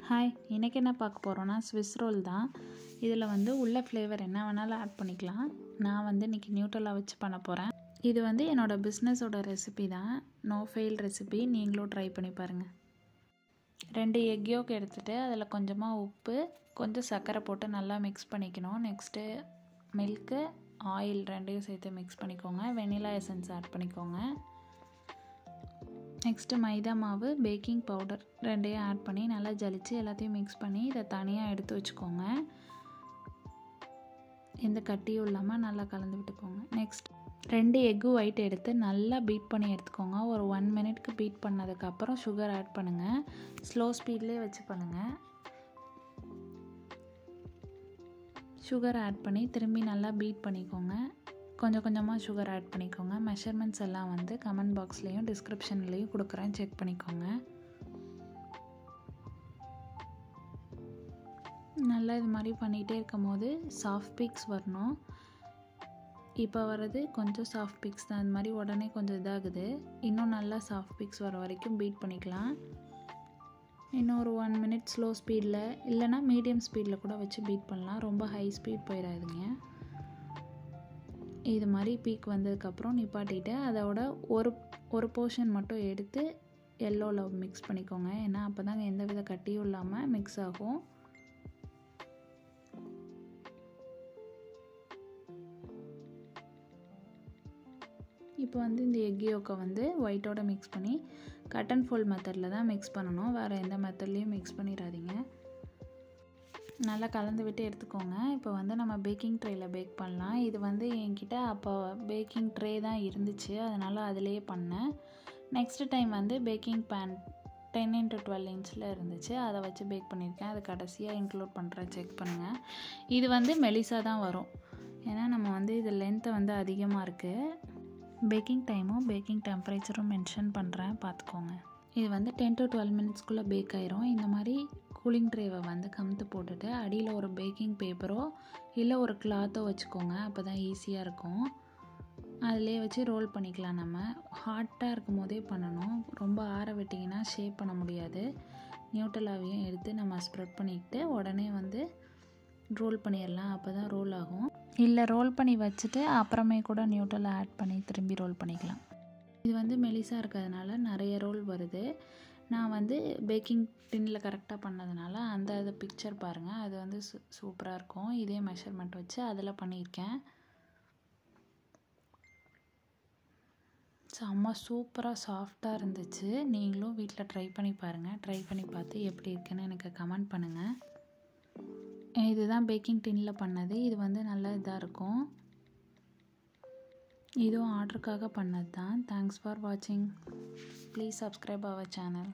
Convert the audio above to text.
Hi, இன்றைக்கி என்ன பார்க்க போகிறோன்னா ஸ்விஸ் ரோல் தான். இதில் வந்து உள்ள ஃப்ளேவர் என்ன வேணாலும் ஆட் பண்ணிக்கலாம். நான் வந்து இன்றைக்கி நியூட்ரலா வச்சு பண்ண போகிறேன். இது வந்து என்னோடய பிஸ்னஸோட ரெசிபி தான். No fail recipe. நீங்களும் ட்ரை பண்ணி பாருங்கள். 2 எக் யோக் எடுத்துகிட்டு அதில் கொஞ்சமாக உப்பு, கொஞ்சம் சர்க்கரை போட்டு நல்லா மிக்ஸ் பண்ணிக்கணும். நெக்ஸ்ட்டு மில்க்கு, ஆயில் 2யும் சேர்த்து மிக்ஸ் பண்ணிக்கோங்க. வெனிலா எசன்ஸ் ஆட் பண்ணிக்கோங்க. நெக்ஸ்ட்டு மைதா மாவு, பேக்கிங் பவுடர் 2யும் ஆட் பண்ணி நல்லா ஜலிச்சு எல்லாத்தையும் மிக்ஸ் பண்ணி இதை தனியாக எடுத்து வச்சுக்கோங்க. எந்த கட்டியும் இல்லாமல் நல்லா கலந்து விட்டுக்கோங்க. நெக்ஸ்ட் 2 எக்கு ஒயிட் எடுத்து நல்லா பீட் பண்ணி எடுத்துக்கோங்க. ஒரு 1 மினிட்க்கு பீட் பண்ணதுக்கப்புறம் சுகர் ஆட் பண்ணுங்கள். ஸ்லோ ஸ்பீட்லேயே வச்சு பண்ணுங்கள். சுகர் ஆட் பண்ணி திரும்பி நல்லா பீட் பண்ணிக்கோங்க. கொஞ்சம் கொஞ்சமாக சுகர் ஆட் பண்ணிக்கோங்க. மெஷர்மெண்ட்ஸ் எல்லாம் வந்து கமெண்ட் பாக்ஸ்லேயும் டிஸ்கிரிப்ஷன்லேயும் கொடுக்குறேன், செக் பண்ணிக்கோங்க. நல்லா இது மாதிரி பண்ணிகிட்டே இருக்கும் போது சாஃப்ட் பீக்ஸ் வரணும். இப்போ வர்றது கொஞ்சம் சாஃப்ட் பீக்ஸ் தான். இது மாதிரி உடனே கொஞ்சம் இதாகுது. இன்னும் நல்லா சாஃப்ட் பீக்ஸ் வர வரைக்கும் பீட் பண்ணிக்கலாம். இன்னும் ஒரு 1 மினிட் ஸ்லோ ஸ்பீடில் இல்லைனா மீடியம் ஸ்பீடில் கூட வச்சு பீட் பண்ணலாம். ரொம்ப ஹை ஸ்பீட் போயிடாதுங்க. இது மாதிரி பீக் வந்ததுக்கப்புறம் நிப்பாட்டிட்டு அதோட ஒரு போர்ஷன் மட்டும் எடுத்து எல்லோவில் மிக்ஸ் பண்ணிக்கோங்க. ஏன்னா அப்போ தாங்க எந்த வித கட்டியும் இல்லாமல் மிக்ஸ் ஆகும். இப்போ வந்து இந்த எக் யோக்கை வந்து ஒயிட்டோட மிக்ஸ் பண்ணி கட் அண்ட் ஃபோல்ட் மெத்தடில் தான் மிக்ஸ் பண்ணணும். வேறு எந்த மெத்தட்லேயும் மிக்ஸ் பண்ணிடாதீங்க. நல்லா கலந்து விட்டு எடுத்துக்கோங்க. இப்போ வந்து நம்ம பேக்கிங் ட்ரேயில் பேக் பண்ணலாம். இது வந்து என்கிட்ட அப்போ பேக்கிங் ட்ரே தான் இருந்துச்சு, அதனால் அதிலேயே பண்ணேன். நெக்ஸ்ட்டு டைம் வந்து பேக்கிங் பேன் 10x12 இன்ச்சில் இருந்துச்சு, அதை வச்சு பேக் பண்ணியிருக்கேன். அது கடைசியாக இன்க்ளூட் பண்ணுறேன், செக் பண்ணுங்கள். இது வந்து மெலிசா தான் வரும், ஏன்னா நம்ம வந்து இது லென்த்தை வந்து அதிகமாக இருக்குது. பேக்கிங் டைமும் பேக்கிங் டெம்பரேச்சரும் மென்ஷன் பண்ணுறேன், பார்த்துக்கோங்க. இது வந்து 10 to 12 மினிட்ஸ்க்குள்ளே பேக் ஆயிரும். இந்த மாதிரி கூலிங் ட்ரேவை வந்து கமுத்து போட்டுட்டு அடியில் ஒரு பேக்கிங் பேப்பரோ இல்லை ஒரு கிளாத்தோ வச்சுக்கோங்க. அப்போ தான் ஈஸியாக இருக்கும். அதிலே வச்சு ரோல் பண்ணிக்கலாம். நம்ம ஹாட்டாக இருக்கும் போதே பண்ணணும். ரொம்ப ஆற விட்டிங்கன்னா ஷேப் பண்ண முடியாது. நியூட்ரலாவையும் எடுத்து நம்ம ஸ்ப்ரெட் பண்ணிக்கிட்டு உடனே வந்து ரோல் பண்ணிடலாம். அப்போ தான் ரோல் ஆகும். இல்லை ரோல் பண்ணி வச்சுட்டு அப்புறமே கூட நியூட்ரலா ஆட் பண்ணி திரும்பி ரோல் பண்ணிக்கலாம். இது வந்து மெலிசாக இருக்கிறதுனால நிறைய ரோல் வருது. நான் வந்து பேக்கிங் டின்னில் கரெக்டாக பண்ணதுனால அந்த பிக்சர் பாருங்கள், அது வந்து சூப்பராக இருக்கும். இதே மெஷர்மெண்ட் வச்சு அதில் பண்ணியிருக்கேன். செம்ம சூப்பராக சாஃப்டாக இருந்துச்சு. நீங்களும் வீட்டில் ட்ரை பண்ணி பாருங்கள். ட்ரை பண்ணி பார்த்து எப்படி இருக்குன்னு எனக்கு கமெண்ட் பண்ணுங்கள். இதுதான் பேக்கிங் டின்னில் பண்ணது. இது வந்து நல்லா இதாக இருக்கும். இதுவும் ஆர்டருக்காக பண்ணது தான். தேங்க்ஸ் ஃபார் வாட்சிங். Please subscribe our channel.